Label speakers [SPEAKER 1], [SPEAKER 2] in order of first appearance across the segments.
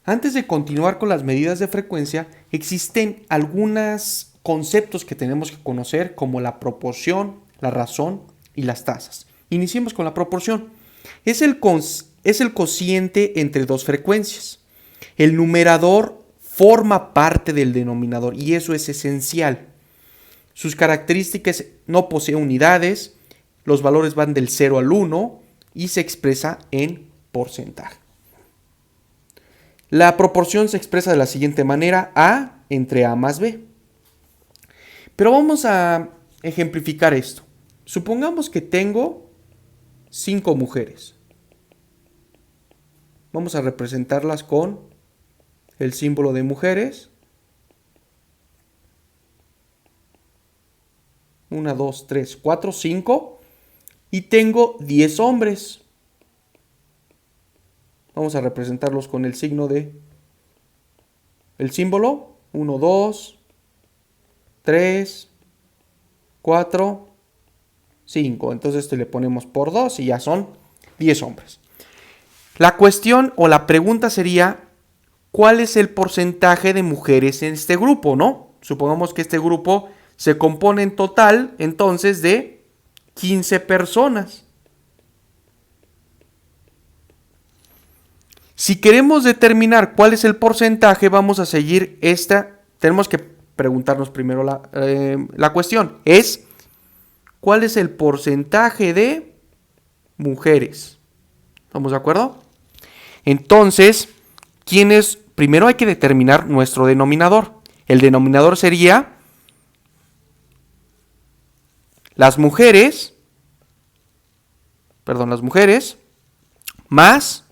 [SPEAKER 1] Antes de continuar con las medidas de frecuencia, existen algunos conceptos que tenemos que conocer, como la proporción, la razón y las tasas. Iniciemos con la proporción. Es el cociente entre dos frecuencias. El numerador forma parte del denominador y eso es esencial. Sus características: no posee unidades, los valores van del 0 al 1 y se expresa en porcentaje. La proporción se expresa de la siguiente manera: A entre A más B. Pero vamos a ejemplificar esto. Supongamos que tengo 5 mujeres. Vamos a representarlas con el símbolo de mujeres. 1, 2, 3, 4, 5. Y tengo 10 hombres. Vamos a representarlos con el signo de el símbolo. 1, 2, 3, 4, 5. Entonces esto le ponemos por 2 y ya son 10 hombres. La cuestión o la pregunta sería: ¿cuál es el porcentaje de mujeres en este grupo, no? Supongamos que este grupo se compone en total, entonces, de 15 personas. Si queremos determinar cuál es el porcentaje, vamos a seguir esta. Tenemos que preguntarnos primero la cuestión. Es: ¿cuál es el porcentaje de mujeres? ¿Estamos de acuerdo? Entonces, primero hay que determinar nuestro denominador. El denominador sería las mujeres más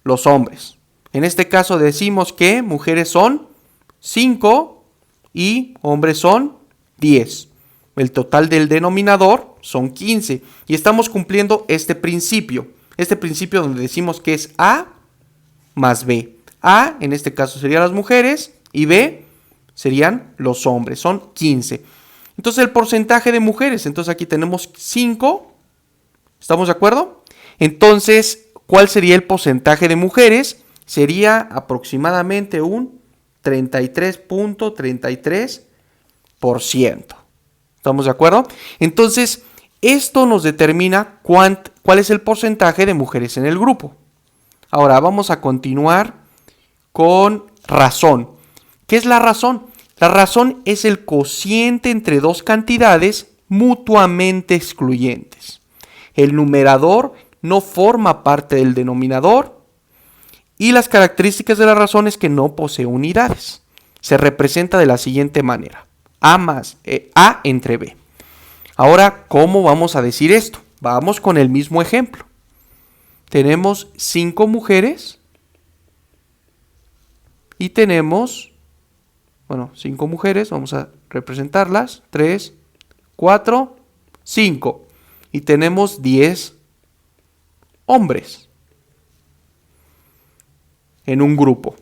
[SPEAKER 1] los hombres. En este caso decimos que mujeres son 5 y hombres son 10. El total del denominador son 15. Y estamos cumpliendo este principio. Este principio donde decimos que es A más B. A en este caso serían las mujeres y B serían los hombres. Son 15. Entonces el porcentaje de mujeres. Entonces aquí tenemos 5. ¿Estamos de acuerdo? Entonces, ¿cuál sería el porcentaje de mujeres? Sería aproximadamente un 33.33%. ¿Estamos de acuerdo? Entonces, esto nos determina cuál es el porcentaje de mujeres en el grupo. Ahora vamos a continuar con razón. ¿Qué es la razón? La razón es el cociente entre dos cantidades mutuamente excluyentes. El numerador no forma parte del denominador y las características de la razón es que no posee unidades. Se representa de la siguiente manera: A entre B. Ahora, ¿cómo vamos a decir esto? Vamos con el mismo ejemplo. Tenemos 5 mujeres y tenemos, 5 mujeres, vamos a representarlas, 3, 4, 5. Y tenemos 10 hombres en un grupo.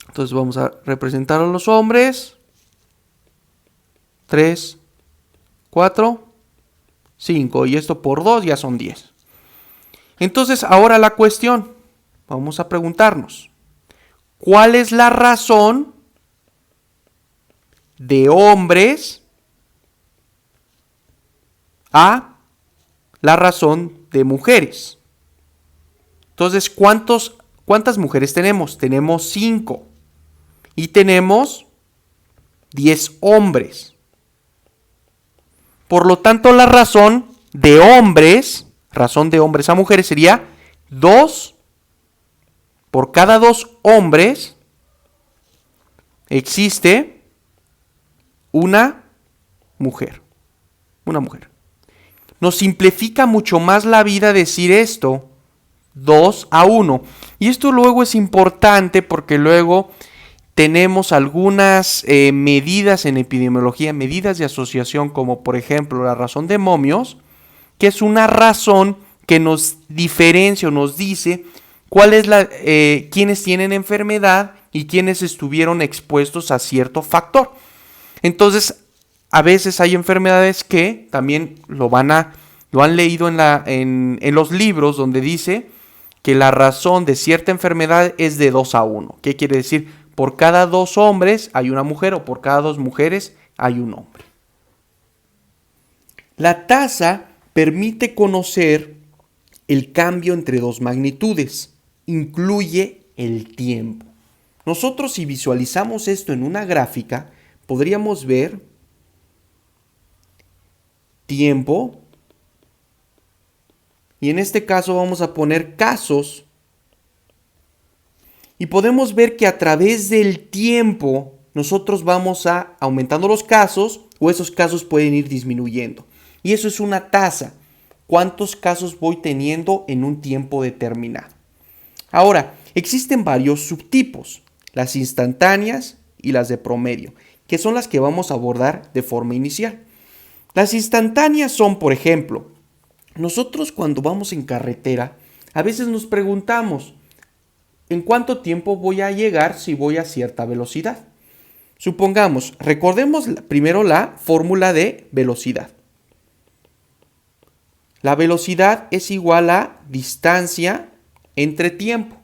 [SPEAKER 1] Entonces vamos a representar a los hombres. 3, 4, 5. Y esto por 2 ya son 10. Entonces ahora la cuestión. Vamos a preguntarnos: ¿cuál es la razón de hombres a la razón de mujeres? Entonces, ¿cuántas mujeres tenemos? Tenemos 5 y tenemos 10 hombres. Por lo tanto, la razón de hombres a mujeres sería 2. Por cada 2 hombres existe una mujer. Una mujer. Nos simplifica mucho más la vida decir esto: 2-1. Y esto luego es importante porque luego tenemos algunas medidas en epidemiología, medidas de asociación, como por ejemplo la razón de momios, que es una razón que nos diferencia o nos dice cuál es quiénes tienen enfermedad y quiénes estuvieron expuestos a cierto factor. Entonces, a veces hay enfermedades que también lo han leído en los libros, donde dice que la razón de cierta enfermedad es de 2-1. ¿Qué quiere decir? Por cada 2 hombres hay una mujer o por cada 2 mujeres hay un hombre. La tasa permite conocer el cambio entre 2 magnitudes. Incluye el tiempo. Nosotros, si visualizamos esto en una gráfica, podríamos ver tiempo. Y en este caso vamos a poner casos. Y podemos ver que a través del tiempo nosotros vamos aumentando los casos o esos casos pueden ir disminuyendo. Y eso es una tasa. ¿Cuántos casos voy teniendo en un tiempo determinado? Ahora, existen varios subtipos, las instantáneas y las de promedio, que son las que vamos a abordar de forma inicial. Las instantáneas son, por ejemplo, nosotros cuando vamos en carretera, a veces nos preguntamos, ¿en cuánto tiempo voy a llegar si voy a cierta velocidad? Supongamos, recordemos primero la fórmula de velocidad. La velocidad es igual a distancia entre tiempo.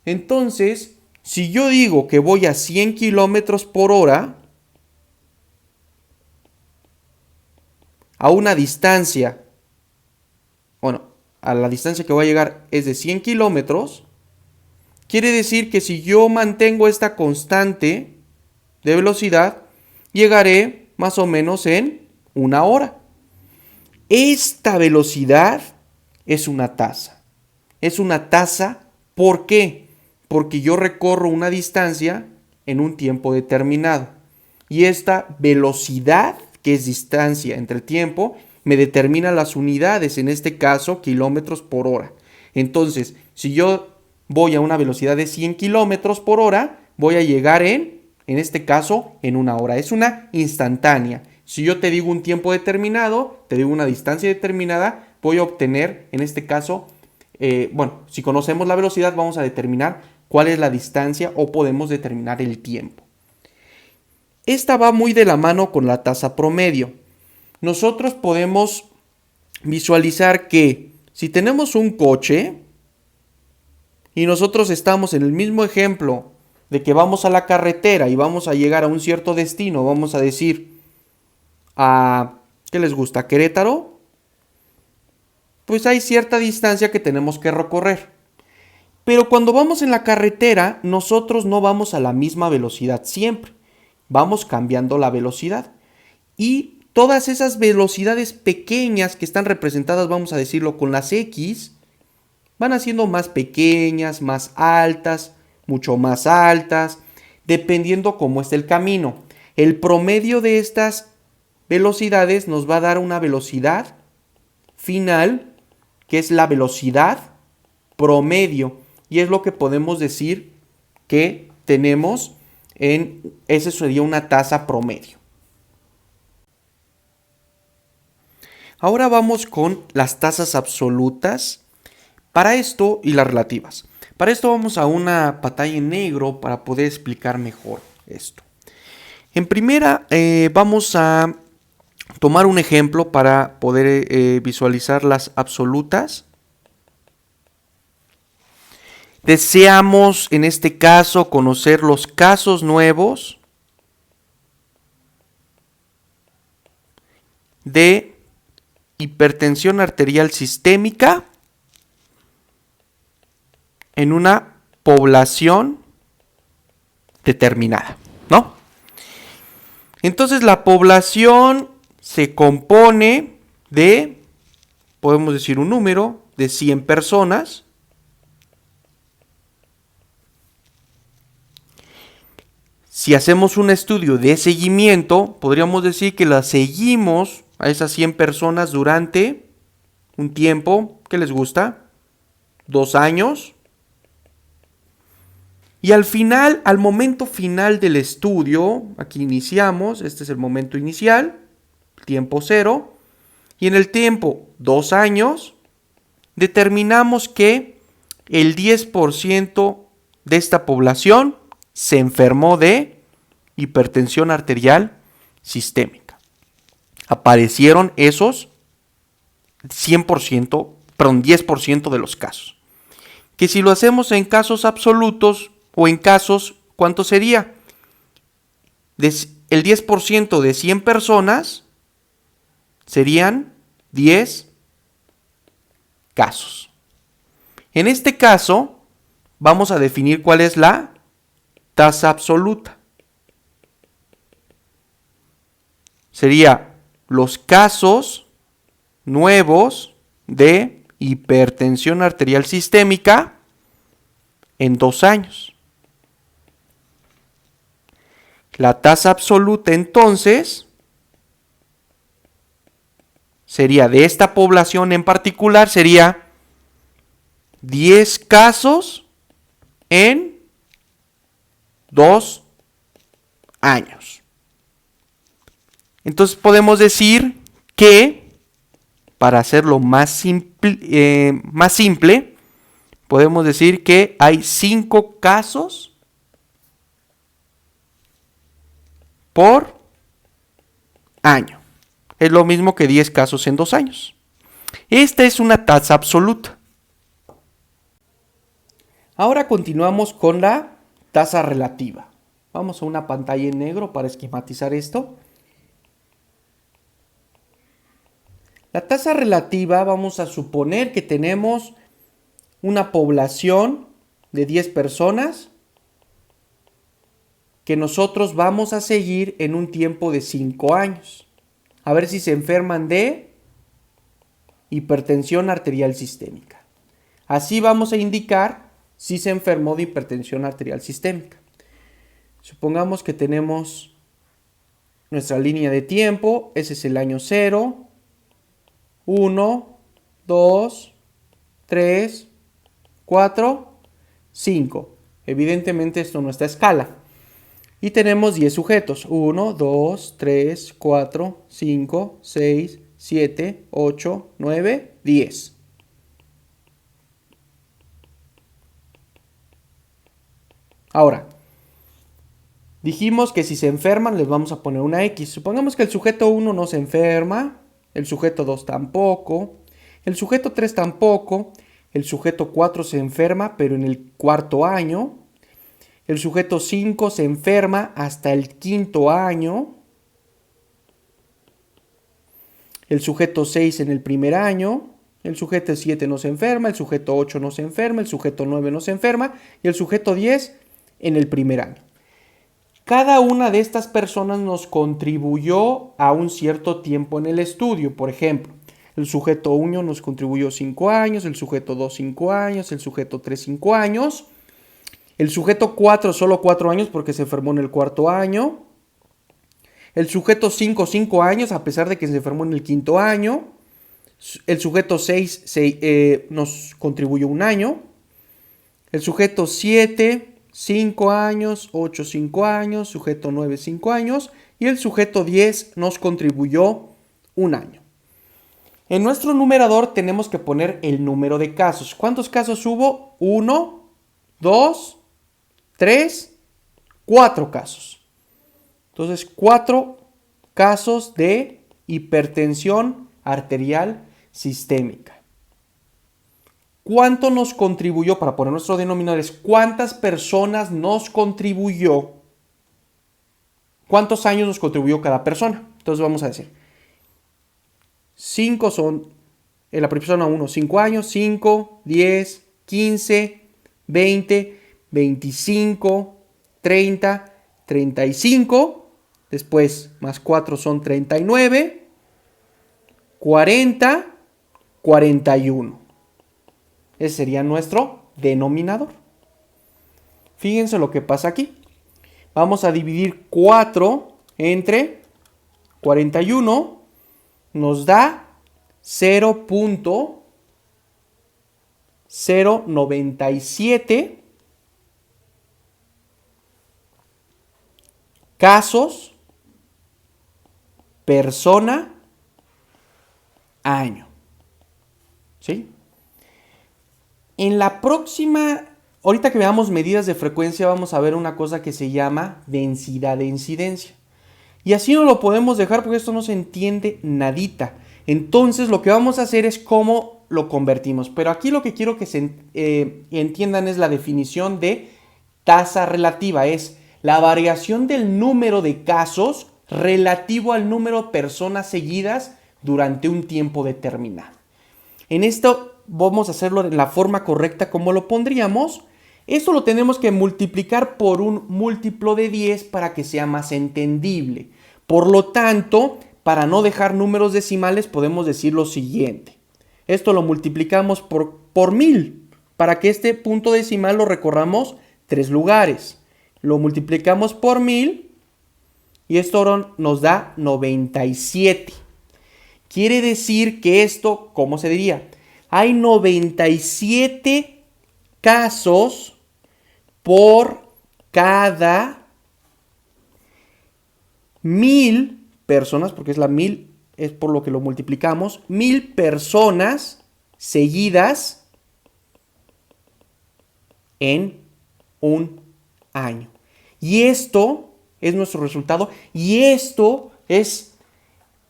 [SPEAKER 1] Entonces, si yo digo que voy a 100 kilómetros por hora, a una distancia, a la distancia que voy a llegar es de 100 kilómetros, quiere decir que si yo mantengo esta constante de velocidad, llegaré más o menos en 1 hora. Esta velocidad es una tasa. Es una tasa, ¿por qué? Porque yo recorro una distancia en un tiempo determinado. Y esta velocidad, que es distancia entre tiempo, me determina las unidades, en este caso kilómetros por hora. Entonces, si yo voy a una velocidad de 100 kilómetros por hora, voy a llegar en este caso, en 1 hora. Es una instantánea. Si yo te digo un tiempo determinado, te digo una distancia determinada, voy a obtener, en este caso, si conocemos la velocidad, vamos a determinar cuál es la distancia o podemos determinar el tiempo. Esta va muy de la mano con la tasa promedio. Nosotros podemos visualizar que si tenemos un coche y nosotros estamos en el mismo ejemplo de que vamos a la carretera y vamos a llegar a un cierto destino, vamos a decir ¿qué les gusta? ¿Querétaro? Pues hay cierta distancia que tenemos que recorrer. Pero cuando vamos en la carretera, nosotros no vamos a la misma velocidad siempre. Vamos cambiando la velocidad. Y todas esas velocidades pequeñas que están representadas, vamos a decirlo, con las X, van haciendo más pequeñas, más altas, mucho más altas, dependiendo cómo esté el camino. El promedio de estas velocidades nos va a dar una velocidad final, que es la velocidad promedio, y es lo que podemos decir que tenemos esa sería una tasa promedio. Ahora vamos con las tasas absolutas para esto y las relativas. Para esto vamos a una pantalla en negro para poder explicar mejor esto. En primera vamos a tomar un ejemplo para poder visualizar las absolutas. Deseamos en este caso conocer los casos nuevos de hipertensión arterial sistémica en una población determinada, ¿no? Entonces la población se compone de, podemos decir un número, de 100 personas. Si hacemos un estudio de seguimiento, podríamos decir que las seguimos a esas 100 personas durante un tiempo, ¿qué les gusta? 2 años. Y al final, al momento final del estudio, aquí iniciamos, este es el momento inicial, tiempo 0, y en el tiempo 2 años, determinamos que el 10% de esta población se enfermó de hipertensión arterial sistémica. Aparecieron esos 10% de los casos. que si lo hacemos en casos absolutos o en casos, ¿cuánto sería? El 10% de 100 personas serían 10 casos. En este caso, vamos a definir cuál es la tasa absoluta. Sería los casos nuevos de hipertensión arterial sistémica en 2 años. La tasa absoluta entonces sería de esta población en particular, sería 10 casos en 2 años. Entonces podemos decir que, para hacerlo más simple, podemos decir que hay 5 casos por año. Es lo mismo que 10 casos en 2 años. Esta es una tasa absoluta. Ahora continuamos con la tasa relativa. Vamos a una pantalla en negro para esquematizar esto. La tasa relativa, vamos a suponer que tenemos una población de 10 personas que nosotros vamos a seguir en un tiempo de 5 años. A ver si se enferman de hipertensión arterial sistémica. Así vamos a indicar si se enfermó de hipertensión arterial sistémica. Supongamos que tenemos nuestra línea de tiempo. Ese es el año 0, 1, 2, 3, 4, 5. Evidentemente esto no está a escala. Y tenemos 10 sujetos. 1, 2, 3, 4, 5, 6, 7, 8, 9, 10. Ahora, dijimos que si se enferman les vamos a poner una X. Supongamos que el sujeto 1 no se enferma, el sujeto 2 tampoco, el sujeto 3 tampoco, el sujeto 4 se enferma pero en el 4.º año, el sujeto 5 se enferma hasta el 5.º año, el sujeto 6 en el 1.er año, el sujeto 7 no se enferma, el sujeto 8 no se enferma, el sujeto 9 no se enferma y el sujeto 10 en el 1.er año. Cada una de estas personas nos contribuyó a un cierto tiempo en el estudio. Por ejemplo, el sujeto 1 nos contribuyó 5 años, el sujeto 2 5 años, el sujeto 3 5 años, el sujeto 4 solo 4 años porque se enfermó en el 4.º año, el sujeto 5 5 años a pesar de que se enfermó en el 5.º año, el sujeto 6 nos contribuyó 1 año, el sujeto 7 5 años, 8 5 años, sujeto 9 5 años y el sujeto 10 nos contribuyó 1 año. En nuestro numerador tenemos que poner el número de casos. ¿Cuántos casos hubo? 1, 2, 3, 4 casos. Entonces, 4 casos de hipertensión arterial sistémica. ¿Cuánto nos contribuyó? Para poner nuestro denominador es ¿cuántas personas nos contribuyó? ¿Cuántos años nos contribuyó cada persona? Entonces vamos a decir 5 son, en la persona 1, 5 años, 5, 10, 15, 20, 25, 30, 35, después más 4 son 39, 40, 41. Ese sería nuestro denominador. Fíjense lo que pasa aquí. Vamos a dividir 4 entre 41. Nos da 0.097 casos persona año. ¿Sí? En la próxima, ahorita que veamos medidas de frecuencia, vamos a ver una cosa que se llama densidad de incidencia. Y así no lo podemos dejar porque esto no se entiende nadita. Entonces lo que vamos a hacer es cómo lo convertimos. Pero aquí lo que quiero que se entiendan es la definición de tasa relativa. Es la variación del número de casos relativo al número de personas seguidas durante un tiempo determinado. En esto vamos a hacerlo de la forma correcta como lo pondríamos. Esto lo tenemos que multiplicar por un múltiplo de 10 para que sea más entendible. Por lo tanto, para no dejar números decimales podemos decir lo siguiente. Esto lo multiplicamos por 1000 para que este punto decimal lo recorramos 3 lugares. Lo multiplicamos por 1000 y esto nos da 97. Quiere decir que esto, ¿cómo se diría? Hay 97 casos por cada 1000 personas, porque es la 1000, es por lo que lo multiplicamos, 1000 personas seguidas en un año. Y esto es nuestro resultado y esto es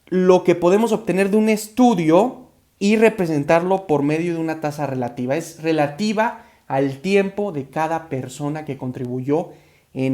[SPEAKER 1] lo que podemos obtener de un estudio y representarlo por medio de una tasa relativa. Es relativa al tiempo de cada persona que contribuyó